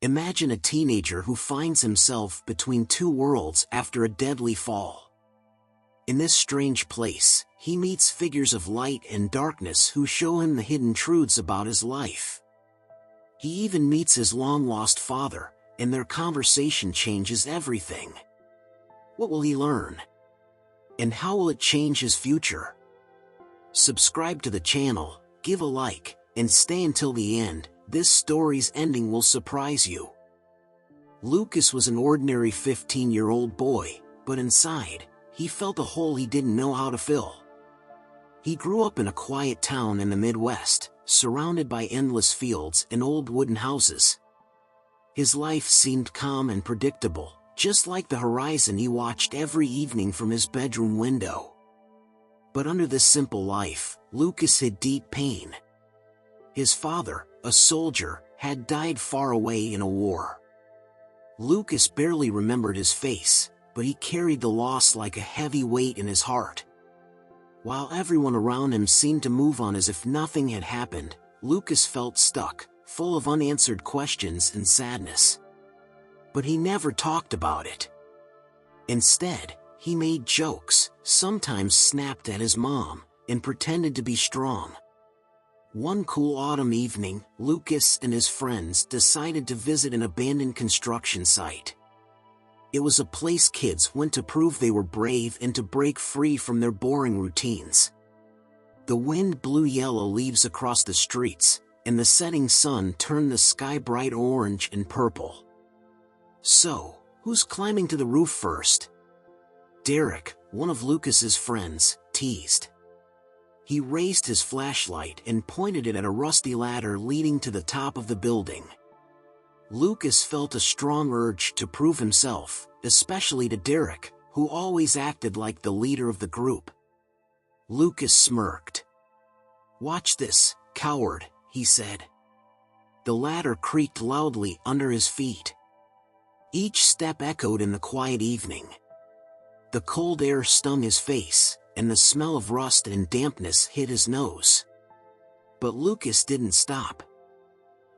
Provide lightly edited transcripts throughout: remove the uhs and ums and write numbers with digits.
Imagine a teenager who finds himself between two worlds after a deadly fall. In this strange place, he meets figures of light and darkness who show him the hidden truths about his life. He even meets his long-lost father, and their conversation changes everything. What will he learn? And how will it change his future? Subscribe to the channel, give a like, and stay until the end. This story's ending will surprise you. Lucas was an ordinary 15-year-old boy, but inside, he felt a hole he didn't know how to fill. He grew up in a quiet town in the Midwest, surrounded by endless fields and old wooden houses. His life seemed calm and predictable, just like the horizon he watched every evening from his bedroom window. But under this simple life, Lucas hid deep pain. His father, a soldier, had died far away in a war. Lucas barely remembered his face, but he carried the loss like a heavy weight in his heart. While everyone around him seemed to move on as if nothing had happened, Lucas felt stuck, full of unanswered questions and sadness. But he never talked about it. Instead, he made jokes, sometimes snapped at his mom, and pretended to be strong. One cool autumn evening, Lucas and his friends decided to visit an abandoned construction site. It was a place kids went to prove they were brave and to break free from their boring routines. The wind blew yellow leaves across the streets, and the setting sun turned the sky bright orange and purple. So, who's climbing to the roof first? Derek, one of Lucas's friends, teased. He raised his flashlight and pointed it at a rusty ladder leading to the top of the building. Lucas felt a strong urge to prove himself, especially to Derek, who always acted like the leader of the group. Lucas smirked. "Watch this, coward," he said. The ladder creaked loudly under his feet. Each step echoed in the quiet evening. The cold air stung his face, and the smell of rust and dampness hit his nose. But Lucas didn't stop.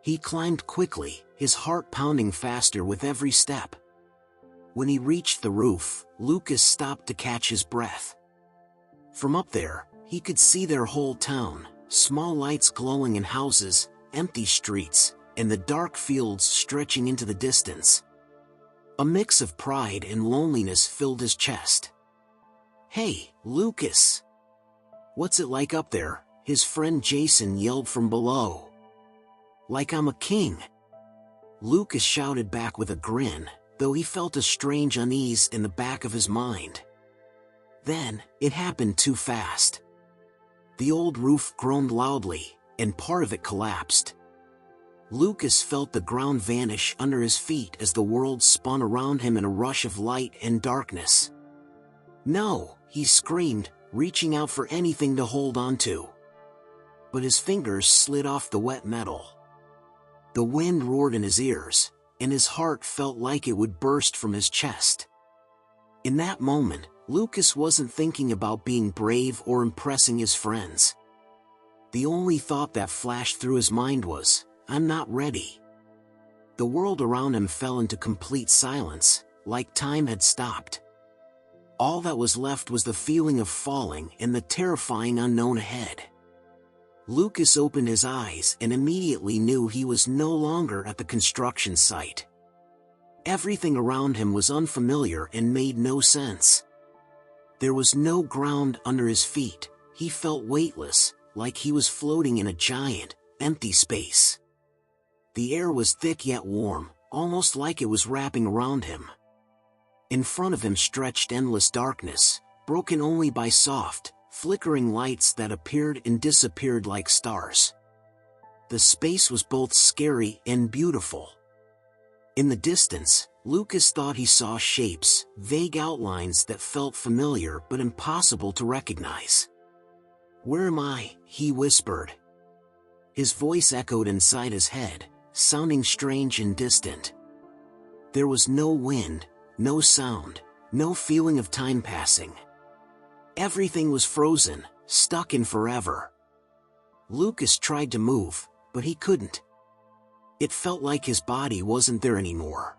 He climbed quickly, his heart pounding faster with every step. When he reached the roof, Lucas stopped to catch his breath. From up there, he could see their whole town, small lights glowing in houses, empty streets, and the dark fields stretching into the distance. A mix of pride and loneliness filled his chest. "Hey, Lucas! What's it like up there?" his friend Jason yelled from below. "Like I'm a king," Lucas shouted back with a grin, though he felt a strange unease in the back of his mind. Then, it happened too fast. The old roof groaned loudly, and part of it collapsed. Lucas felt the ground vanish under his feet as the world spun around him in a rush of light and darkness. "No!" he screamed, reaching out for anything to hold on to. But his fingers slid off the wet metal. The wind roared in his ears, and his heart felt like it would burst from his chest. In that moment, Lucas wasn't thinking about being brave or impressing his friends. The only thought that flashed through his mind was, "I'm not ready." The world around him fell into complete silence, like time had stopped. All that was left was the feeling of falling and the terrifying unknown ahead. Lucas opened his eyes and immediately knew he was no longer at the construction site. Everything around him was unfamiliar and made no sense. There was no ground under his feet. He felt weightless, like he was floating in a giant, empty space. The air was thick yet warm, almost like it was wrapping around him. In front of him stretched endless darkness, broken only by soft, flickering lights that appeared and disappeared like stars. The space was both scary and beautiful. In the distance, Lucas thought he saw shapes, vague outlines that felt familiar but impossible to recognize. "Where am I?" he whispered. His voice echoed inside his head, sounding strange and distant. There was no wind, no sound, no feeling of time passing. Everything was frozen, stuck in forever. Lucas tried to move, but he couldn't. It felt like his body wasn't there anymore.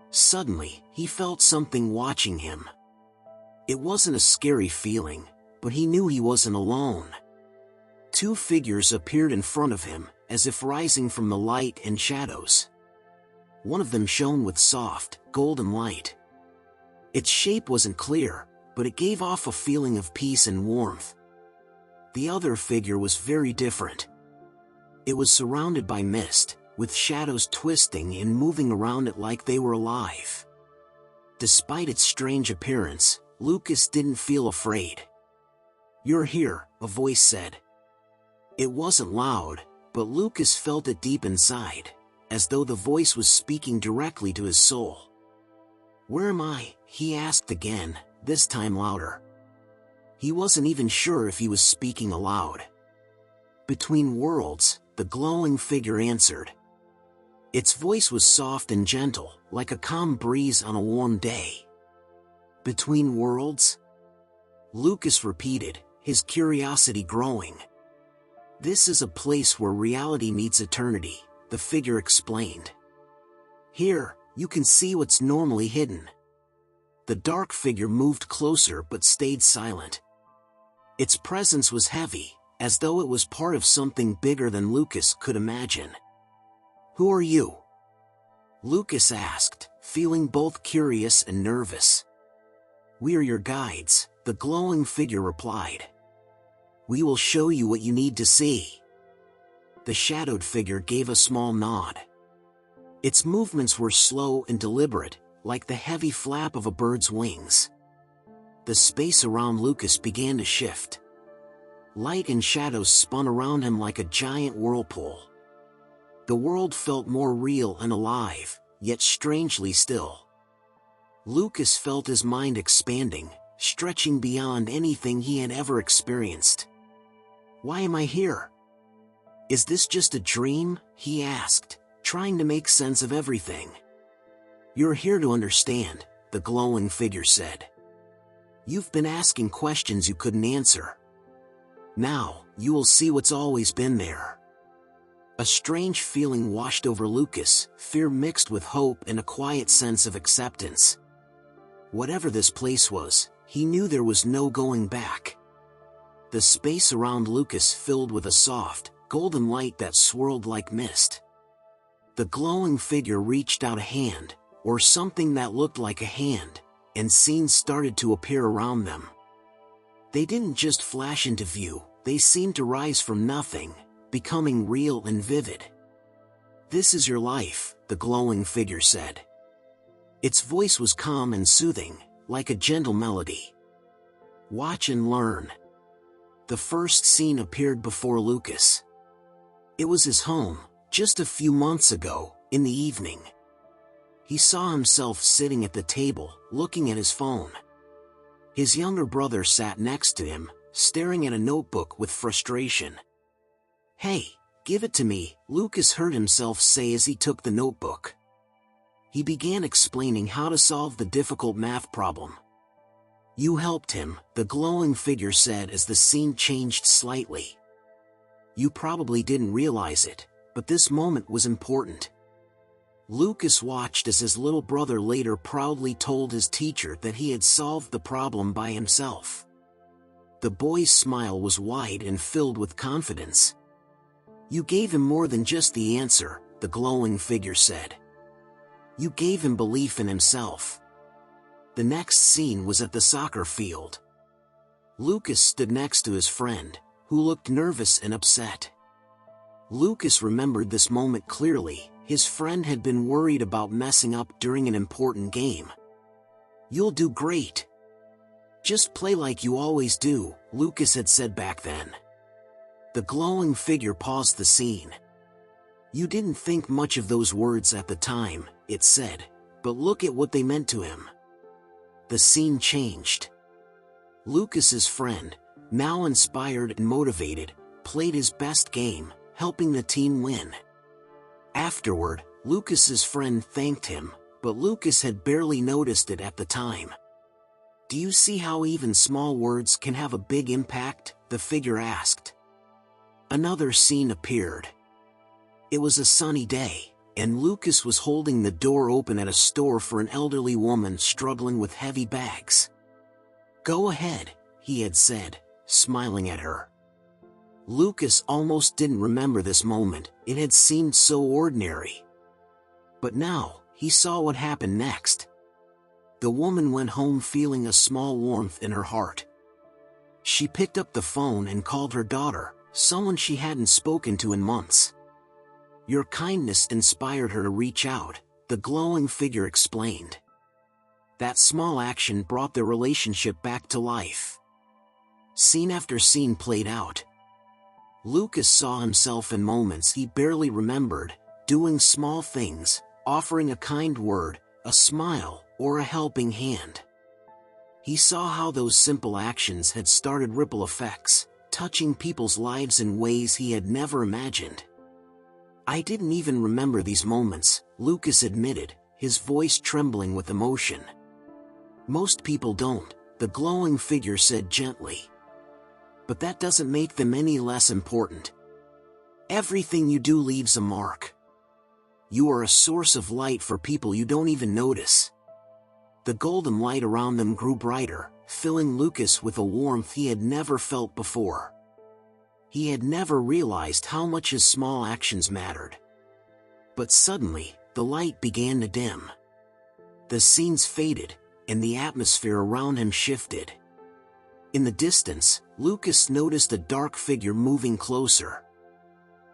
Suddenly, he felt something watching him. It wasn't a scary feeling, but he knew he wasn't alone. Two figures appeared in front of him, as if rising from the light and shadows. One of them shone with soft, golden light. Its shape wasn't clear, but it gave off a feeling of peace and warmth. The other figure was very different. It was surrounded by mist, with shadows twisting and moving around it like they were alive. Despite its strange appearance, Lucas didn't feel afraid. "You're here," a voice said. It wasn't loud, but Lucas felt it deep inside, as though the voice was speaking directly to his soul. "Where am I?" he asked again, this time louder. He wasn't even sure if he was speaking aloud. "Between worlds," the glowing figure answered. Its voice was soft and gentle, like a calm breeze on a warm day. "Between worlds?" Lucas repeated, his curiosity growing. "This is a place where reality meets eternity," the figure explained. "Here, you can see what's normally hidden." The dark figure moved closer but stayed silent. Its presence was heavy, as though it was part of something bigger than Lucas could imagine. "Who are you?" Lucas asked, feeling both curious and nervous. "We are your guides," the glowing figure replied. "We will show you what you need to see." The shadowed figure gave a small nod. Its movements were slow and deliberate, like the heavy flap of a bird's wings. The space around Lucas began to shift. Light and shadows spun around him like a giant whirlpool. The world felt more real and alive, yet strangely still. Lucas felt his mind expanding, stretching beyond anything he had ever experienced. "Why am I here? Is this just a dream?" he asked, trying to make sense of everything. "You're here to understand," the glowing figure said. "You've been asking questions you couldn't answer. Now, you will see what's always been there." A strange feeling washed over Lucas, fear mixed with hope and a quiet sense of acceptance. Whatever this place was, he knew there was no going back. The space around Lucas filled with a soft, golden light that swirled like mist. The glowing figure reached out a hand, or something that looked like a hand, and scenes started to appear around them. They didn't just flash into view, they seemed to rise from nothing, becoming real and vivid. "This is your life," the glowing figure said. Its voice was calm and soothing, like a gentle melody. "Watch and learn." The first scene appeared before Lucas. It was his home, just a few months ago, in the evening. He saw himself sitting at the table, looking at his phone. His younger brother sat next to him, staring at a notebook with frustration. "Hey, give it to me," Lucas heard himself say as he took the notebook. He began explaining how to solve the difficult math problem. "You helped him," the glowing figure said as the scene changed slightly. "You probably didn't realize it, but this moment was important." Lucas watched as his little brother later proudly told his teacher that he had solved the problem by himself. The boy's smile was wide and filled with confidence. "You gave him more than just the answer," the glowing figure said. "You gave him belief in himself." The next scene was at the soccer field. Lucas stood next to his friend, who looked nervous and upset. Lucas remembered this moment clearly. His friend had been worried about messing up during an important game. "You'll do great. Just play like you always do," Lucas had said back then. The glowing figure paused the scene. "You didn't think much of those words at the time," it said, "but look at what they meant to him." The scene changed. Lucas's friend, now inspired and motivated, played his best game, helping the team win. Afterward, Lucas's friend thanked him, but Lucas had barely noticed it at the time. "Do you see how even small words can have a big impact?" the figure asked. Another scene appeared. It was a sunny day, and Lucas was holding the door open at a store for an elderly woman struggling with heavy bags. "Go ahead," he had said, smiling at her. Lucas almost didn't remember this moment, it had seemed so ordinary. But now, he saw what happened next. The woman went home feeling a small warmth in her heart. She picked up the phone and called her daughter, someone she hadn't spoken to in months. "Your kindness inspired her to reach out," the glowing figure explained. That small action brought their relationship back to life. Scene after scene played out. Lucas saw himself in moments he barely remembered, doing small things, offering a kind word, a smile, or a helping hand. He saw how those simple actions had started ripple effects, touching people's lives in ways he had never imagined. "I didn't even remember these moments," Lucas admitted, his voice trembling with emotion. "Most people don't," the glowing figure said gently. "But that doesn't make them any less important. Everything you do leaves a mark. You are a source of light for people you don't even notice." The golden light around them grew brighter, filling Lucas with a warmth he had never felt before. He had never realized how much his small actions mattered. But suddenly, the light began to dim. The scenes faded, and the atmosphere around him shifted. In the distance, Lucas noticed a dark figure moving closer.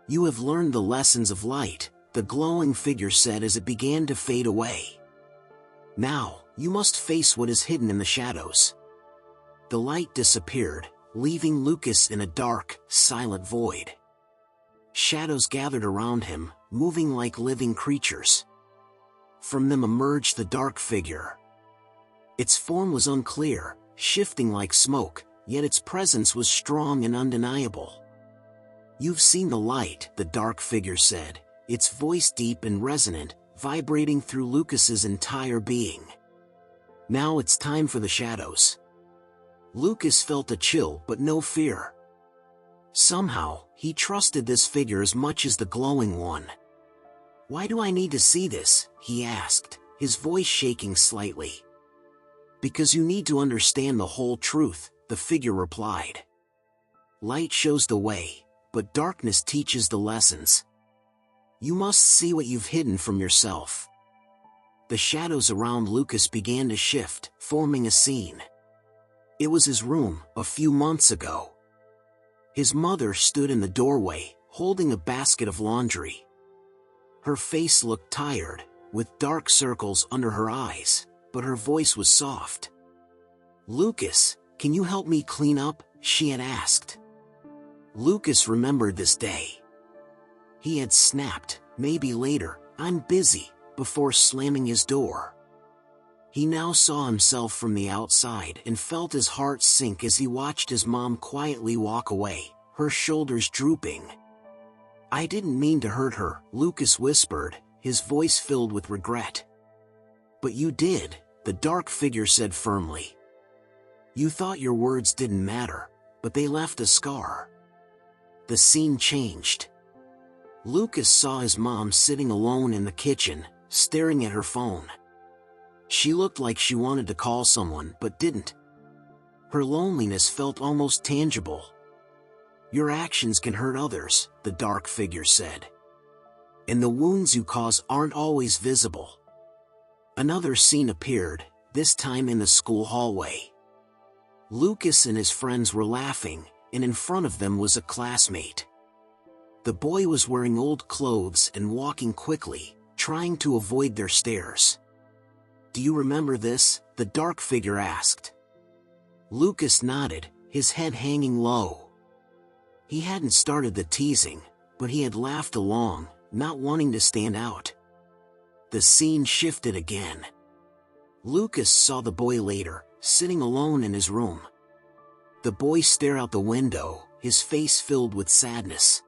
"You have learned the lessons of light," the glowing figure said as it began to fade away. "Now, you must face what is hidden in the shadows." The light disappeared, leaving Lucas in a dark, silent void. Shadows gathered around him, moving like living creatures. From them emerged the dark figure. Its form was unclear, shifting like smoke, yet its presence was strong and undeniable. "You've seen the light," the dark figure said, its voice deep and resonant, vibrating through Lucas's entire being. "Now it's time for the shadows." Lucas felt a chill but no fear. Somehow, he trusted this figure as much as the glowing one. "Why do I need to see this?" he asked, his voice shaking slightly. "Because you need to understand the whole truth," the figure replied. "Light shows the way, but darkness teaches the lessons. You must see what you've hidden from yourself." The shadows around Lucas began to shift, forming a scene. It was his room, a few months ago. His mother stood in the doorway, holding a basket of laundry. Her face looked tired, with dark circles under her eyes, but her voice was soft. "Lucas, can you help me clean up?" she had asked. Lucas remembered this day. He had snapped, "Maybe later, I'm busy," before slamming his door. He now saw himself from the outside and felt his heart sink as he watched his mom quietly walk away, her shoulders drooping. "I didn't mean to hurt her," Lucas whispered, his voice filled with regret. "But you did," the dark figure said firmly. "You thought your words didn't matter, but they left a scar." The scene changed. Lucas saw his mom sitting alone in the kitchen, staring at her phone. She looked like she wanted to call someone but didn't. Her loneliness felt almost tangible. "Your actions can hurt others," the dark figure said. "And the wounds you cause aren't always visible." Another scene appeared, this time in the school hallway. Lucas and his friends were laughing, and in front of them was a classmate. The boy was wearing old clothes and walking quickly, trying to avoid their stares. "Do you remember this?" the dark figure asked. Lucas nodded, his head hanging low. He hadn't started the teasing, but he had laughed along, not wanting to stand out. The scene shifted again. Lucas saw the boy later, sitting alone in his room. The boy stared out the window, his face filled with sadness.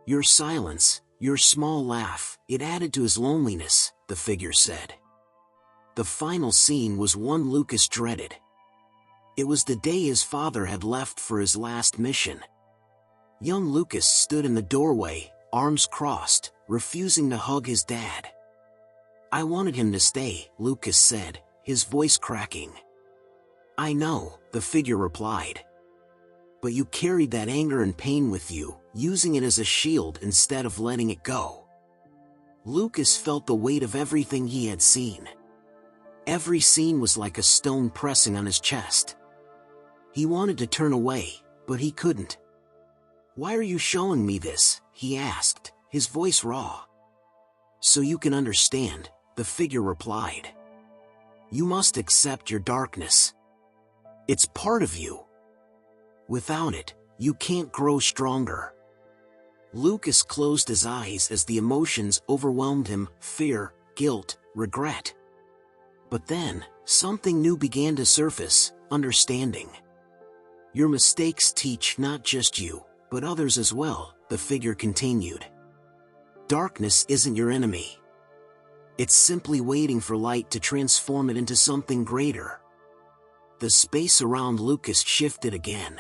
"Your silence, your small laugh, it added to his loneliness," the figure said. The final scene was one Lucas dreaded. It was the day his father had left for his last mission. Young Lucas stood in the doorway, arms crossed, refusing to hug his dad. "I wanted him to stay," Lucas said, his voice cracking. "I know," the figure replied. "But you carried that anger and pain with you, using it as a shield instead of letting it go." Lucas felt the weight of everything he had seen. Every scene was like a stone pressing on his chest. He wanted to turn away, but he couldn't. "Why are you showing me this?" he asked, his voice raw. "So you can understand," the figure replied. "You must accept your darkness. It's part of you. Without it, you can't grow stronger." Lucas closed his eyes as the emotions overwhelmed him: fear, guilt, regret. But then, something new began to surface: understanding. "Your mistakes teach not just you, but others as well," the figure continued. "Darkness isn't your enemy. It's simply waiting for light to transform it into something greater." The space around Lucas shifted again.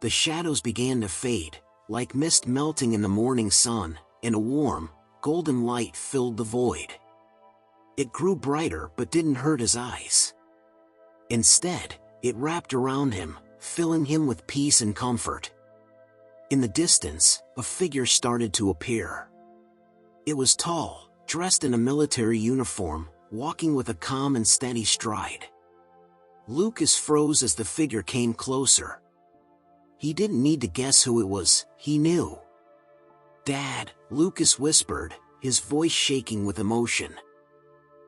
The shadows began to fade, like mist melting in the morning sun, and a warm, golden light filled the void. It grew brighter but didn't hurt his eyes. Instead, it wrapped around him, filling him with peace and comfort. In the distance, a figure started to appear. It was tall, dressed in a military uniform, walking with a calm and steady stride. Lucas froze as the figure came closer. He didn't need to guess who it was, he knew. "Dad," Lucas whispered, his voice shaking with emotion.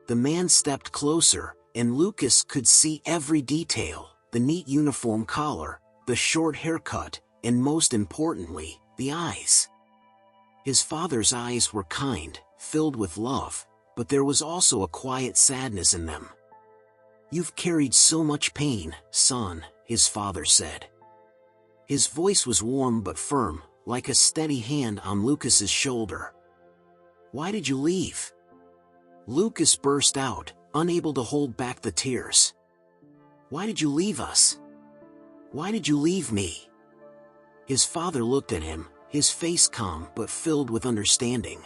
The man stepped closer, and Lucas could see every detail: the neat uniform collar, the short haircut, and most importantly, the eyes. His father's eyes were kind, filled with love, but there was also a quiet sadness in them. "You've carried so much pain, son," his father said. His voice was warm but firm, like a steady hand on Lucas's shoulder. "Why did you leave?" Lucas burst out, unable to hold back the tears. "Why did you leave us? Why did you leave me?" His father looked at him, his face calm but filled with understanding.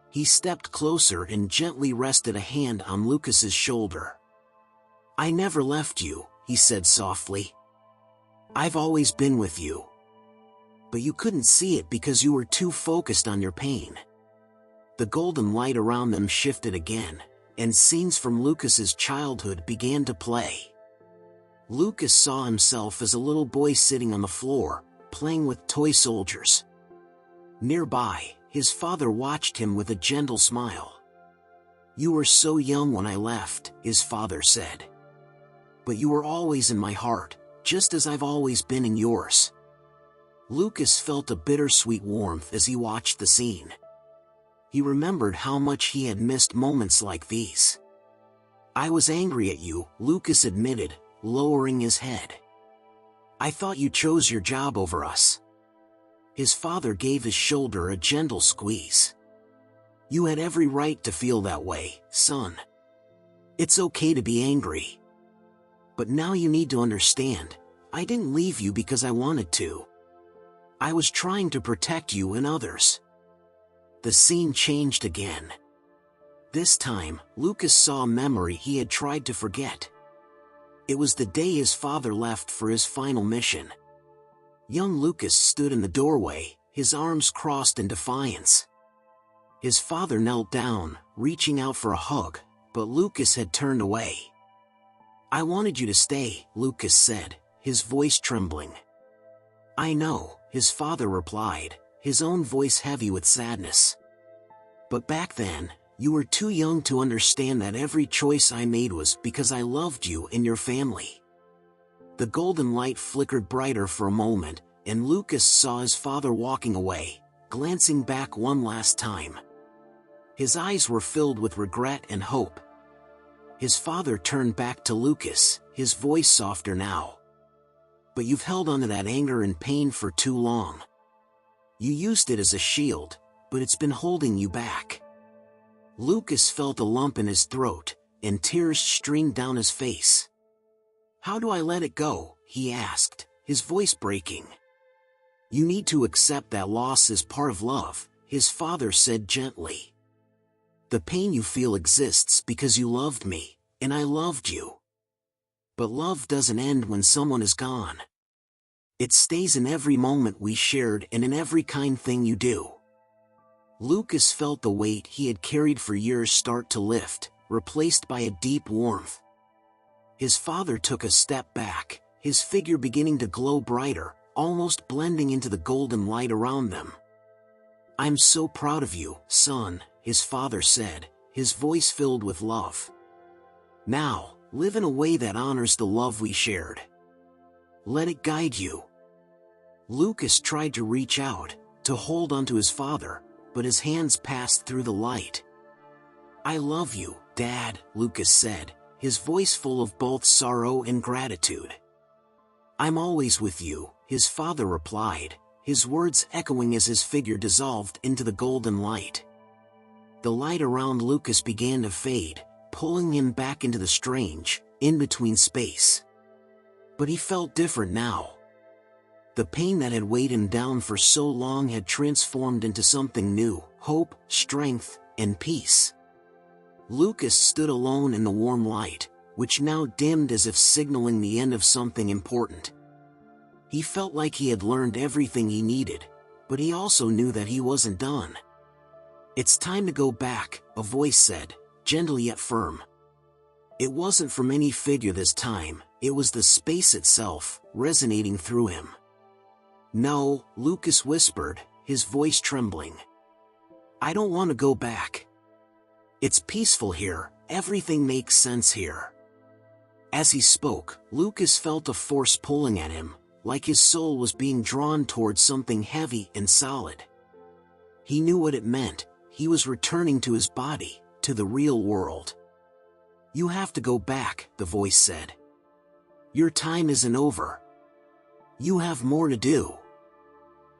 He stepped closer and gently rested a hand on Lucas's shoulder. "I never left you," he said softly. "I've always been with you. But you couldn't see it because you were too focused on your pain." The golden light around them shifted again, and scenes from Lucas's childhood began to play. Lucas saw himself as a little boy sitting on the floor, playing with toy soldiers. Nearby, his father watched him with a gentle smile. "You were so young when I left," his father said. "But you were always in my heart, just as I've always been in yours." Lucas felt a bittersweet warmth as he watched the scene. He remembered how much he had missed moments like these. "I was angry at you," Lucas admitted, lowering his head. "I thought you chose your job over us." His father gave his shoulder a gentle squeeze. "You had every right to feel that way, son. It's okay to be angry. But now you need to understand, I didn't leave you because I wanted to. I was trying to protect you and others." The scene changed again. This time, Lucas saw a memory he had tried to forget. It was the day his father left for his final mission. Young Lucas stood in the doorway, his arms crossed in defiance. His father knelt down, reaching out for a hug, but Lucas had turned away. "I wanted you to stay," Lucas said, his voice trembling. "I know," his father replied, his own voice heavy with sadness. "But back then, you were too young to understand that every choice I made was because I loved you and your family." The golden light flickered brighter for a moment, and Lucas saw his father walking away, glancing back one last time. His eyes were filled with regret and hope. His father turned back to Lucas, his voice softer now. "But you've held on to that anger and pain for too long. You used it as a shield, but it's been holding you back." Lucas felt a lump in his throat, and tears streamed down his face. "How do I let it go?" he asked, his voice breaking. You need to accept that loss is part of love, his father said gently. The pain you feel exists because you loved me, and I loved you. But love doesn't end when someone is gone. It stays in every moment we shared and in every kind thing you do. Lucas felt the weight he had carried for years start to lift, replaced by a deep warmth. His father took a step back, his figure beginning to glow brighter, almost blending into the golden light around them. I'm so proud of you, son, his father said, his voice filled with love. Now, live in a way that honors the love we shared. Let it guide you. Lucas tried to reach out, to hold onto his father, but his hands passed through the light. I love you, Dad, Lucas said, his voice full of both sorrow and gratitude. I'm always with you, his father replied, his words echoing as his figure dissolved into the golden light. The light around Lucas began to fade, pulling him back into the strange, in-between space. But he felt different now. The pain that had weighed him down for so long had transformed into something new, hope, strength, and peace. Lucas stood alone in the warm light, which now dimmed as if signaling the end of something important. He felt like he had learned everything he needed, but he also knew that he wasn't done. It's time to go back, a voice said, gentle yet firm. It wasn't from any figure this time, it was the space itself, resonating through him. No, Lucas whispered, his voice trembling. I don't want to go back. It's peaceful here, everything makes sense here. As he spoke, Lucas felt a force pulling at him, like his soul was being drawn towards something heavy and solid. He knew what it meant, he was returning to his body, to the real world. You have to go back, the voice said. Your time isn't over. You have more to do.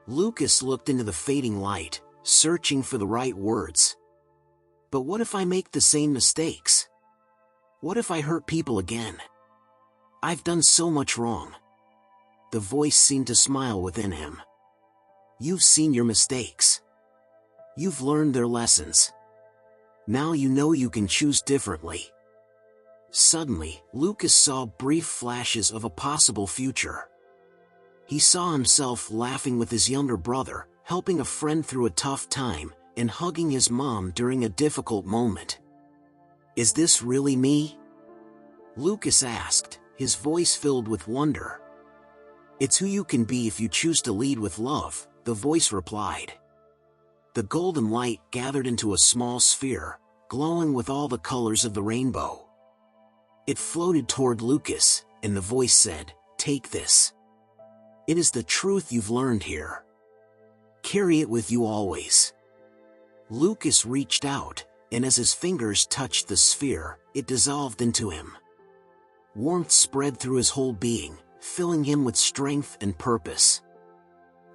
Lucas looked into the fading light, searching for the right words. But what if I make the same mistakes? What if I hurt people again? I've done so much wrong. The voice seemed to smile within him. You've seen your mistakes. You've learned their lessons. Now you know you can choose differently. Suddenly, Lucas saw brief flashes of a possible future. He saw himself laughing with his younger brother, helping a friend through a tough time, and hugging his mom during a difficult moment. Is this really me? Lucas asked, his voice filled with wonder. It's who you can be if you choose to lead with love, the voice replied. The golden light gathered into a small sphere, glowing with all the colors of the rainbow. It floated toward Lucas, and the voice said, Take this. It is the truth you've learned here. Carry it with you always. Lucas reached out, and as his fingers touched the sphere, it dissolved into him. Warmth spread through his whole being, filling him with strength and purpose.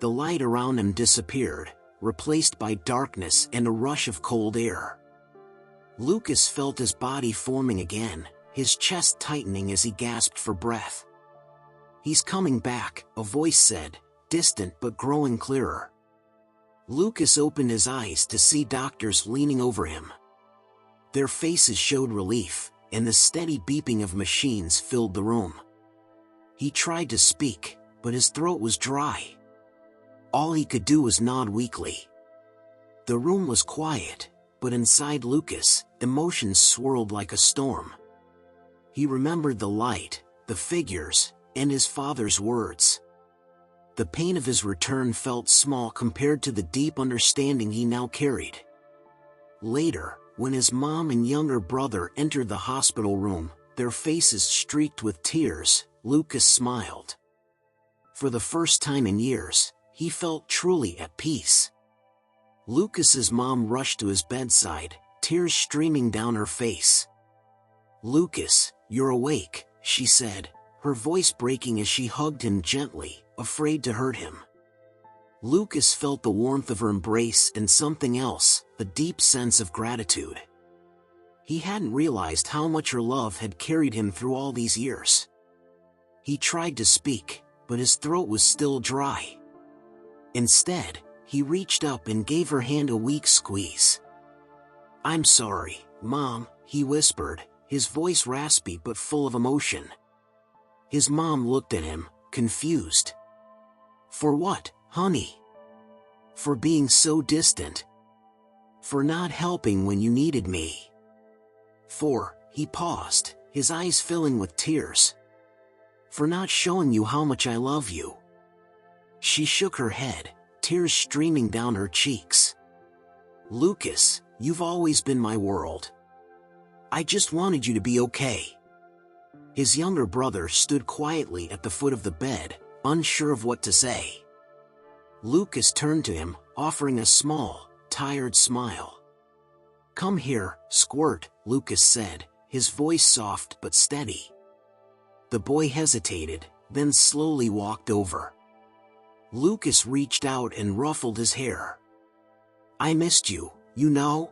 The light around him disappeared, replaced by darkness and a rush of cold air. Lucas felt his body forming again, his chest tightening as he gasped for breath. He's coming back, a voice said, distant but growing clearer. Lucas opened his eyes to see doctors leaning over him. Their faces showed relief, and the steady beeping of machines filled the room. He tried to speak, but his throat was dry. All he could do was nod weakly. The room was quiet, but inside Lucas, emotions swirled like a storm. He remembered the light, the figures, and his father's words. The pain of his return felt small compared to the deep understanding he now carried. Later, when his mom and younger brother entered the hospital room, their faces streaked with tears, Lucas smiled. For the first time in years, he felt truly at peace. Lucas's mom rushed to his bedside, tears streaming down her face. Lucas, you're awake, she said, her voice breaking as she hugged him gently, afraid to hurt him. Lucas felt the warmth of her embrace and something else, a deep sense of gratitude. He hadn't realized how much her love had carried him through all these years. He tried to speak, but his throat was still dry. Instead, he reached up and gave her hand a weak squeeze. "I'm sorry, Mom," he whispered, his voice raspy but full of emotion. His mom looked at him, confused. "For what, honey? For being so distant? For not helping when you needed me? He paused, his eyes filling with tears. For not showing you how much I love you?" She shook her head, tears streaming down her cheeks. "Lucas, you've always been my world. I just wanted you to be okay." His younger brother stood quietly at the foot of the bed, unsure of what to say. Lucas turned to him, offering a small, tired smile. "Come here, Squirt," Lucas said, his voice soft but steady. The boy hesitated, then slowly walked over. Lucas reached out and ruffled his hair. "I missed you, you know?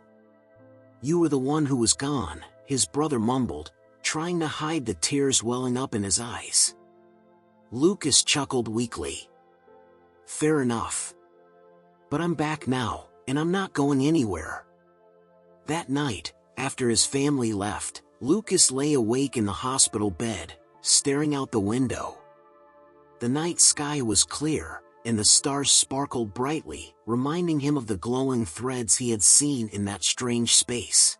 You were the one who was gone," his brother mumbled, trying to hide the tears welling up in his eyes. Lucas chuckled weakly. "Fair enough. But I'm back now, and I'm not going anywhere." That night, after his family left, Lucas lay awake in the hospital bed, staring out the window. The night sky was clear, and the stars sparkled brightly, reminding him of the glowing threads he had seen in that strange space.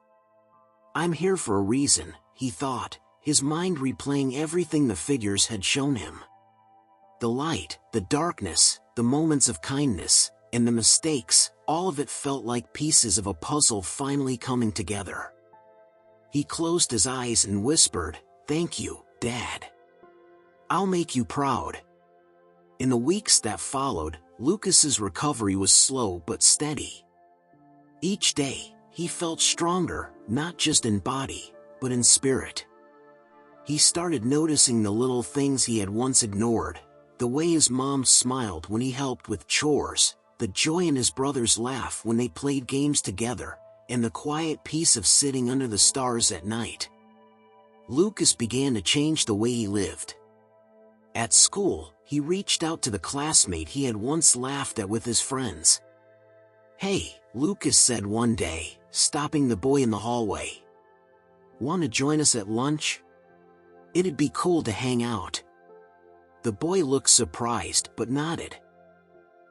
"I'm here for a reason," he thought, his mind replaying everything the figures had shown him. The light, the darkness, the moments of kindness, and the mistakes, all of it felt like pieces of a puzzle finally coming together. He closed his eyes and whispered, "Thank you, Dad. I'll make you proud." In the weeks that followed, Lucas's recovery was slow but steady. Each day, he felt stronger, not just in body, but in spirit. He started noticing the little things he had once ignored, the way his mom smiled when he helped with chores, the joy in his brother's laugh when they played games together, and the quiet peace of sitting under the stars at night. Lucas began to change the way he lived. At school, he reached out to the classmate he had once laughed at with his friends. "Hey," Lucas said one day, stopping the boy in the hallway. "Want to join us at lunch? It'd be cool to hang out." The boy looked surprised but nodded.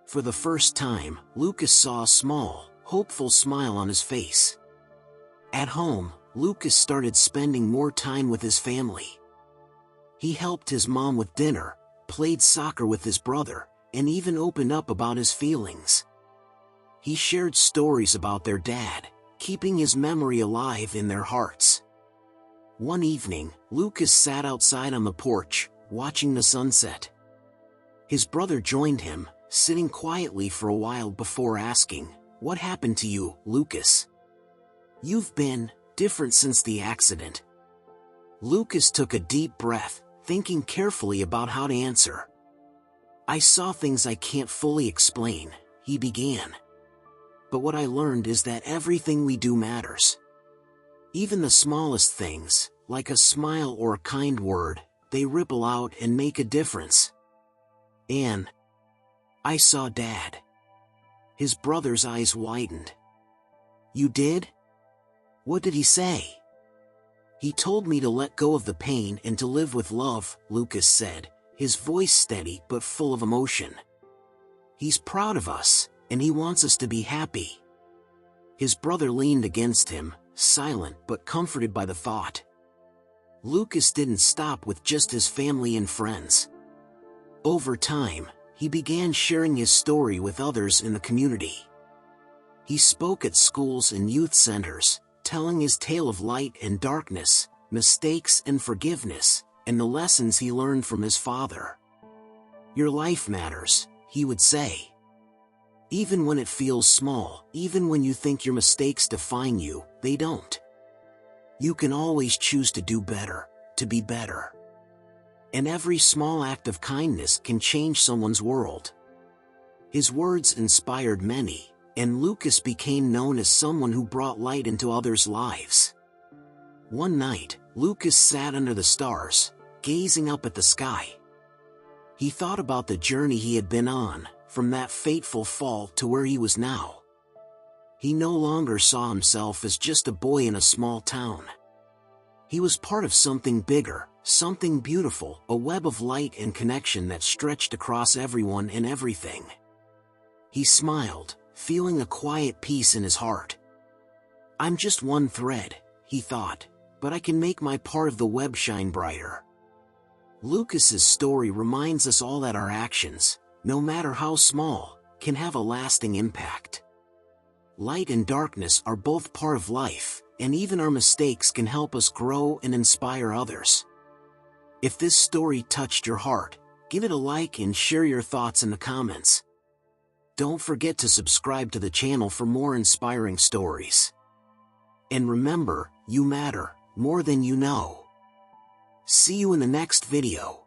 For the first time, Lucas saw a small, hopeful smile on his face. At home, Lucas started spending more time with his family. He helped his mom with dinner, played soccer with his brother, and even opened up about his feelings. He shared stories about their dad, keeping his memory alive in their hearts. One evening, Lucas sat outside on the porch, watching the sunset. His brother joined him, sitting quietly for a while before asking, "What happened to you, Lucas? You've been different since the accident." Lucas took a deep breath, thinking carefully about how to answer. "I saw things I can't fully explain," he began. "But what I learned is that everything we do matters. Even the smallest things, like a smile or a kind word, they ripple out and make a difference. And I saw Dad." His brother's eyes widened. "You did? What did he say?" "He told me to let go of the pain and to live with love," Lucas said, his voice steady but full of emotion. "He's proud of us, and he wants us to be happy." His brother leaned against him, silent but comforted by the thought. Lucas didn't stop with just his family and friends. Over time, he began sharing his story with others in the community. He spoke at schools and youth centers, telling his tale of light and darkness, mistakes and forgiveness, and the lessons he learned from his father. "Your life matters," he would say. "Even when it feels small, even when you think your mistakes define you, they don't. You can always choose to do better, to be better. And every small act of kindness can change someone's world." His words inspired many, and Lucas became known as someone who brought light into others' lives. One night, Lucas sat under the stars, gazing up at the sky. He thought about the journey he had been on, from that fateful fall to where he was now. He no longer saw himself as just a boy in a small town. He was part of something bigger, something beautiful, a web of light and connection that stretched across everyone and everything. He smiled, feeling a quiet peace in his heart. I'm just one thread, he thought, but I can make my part of the web shine brighter. Lucas's story reminds us all that our actions, no matter how small, can have a lasting impact. Light and darkness are both part of life, and even our mistakes can help us grow and inspire others. If this story touched your heart, give it a like and share your thoughts in the comments. Don't forget to subscribe to the channel for more inspiring stories. And remember, you matter more than you know. See you in the next video.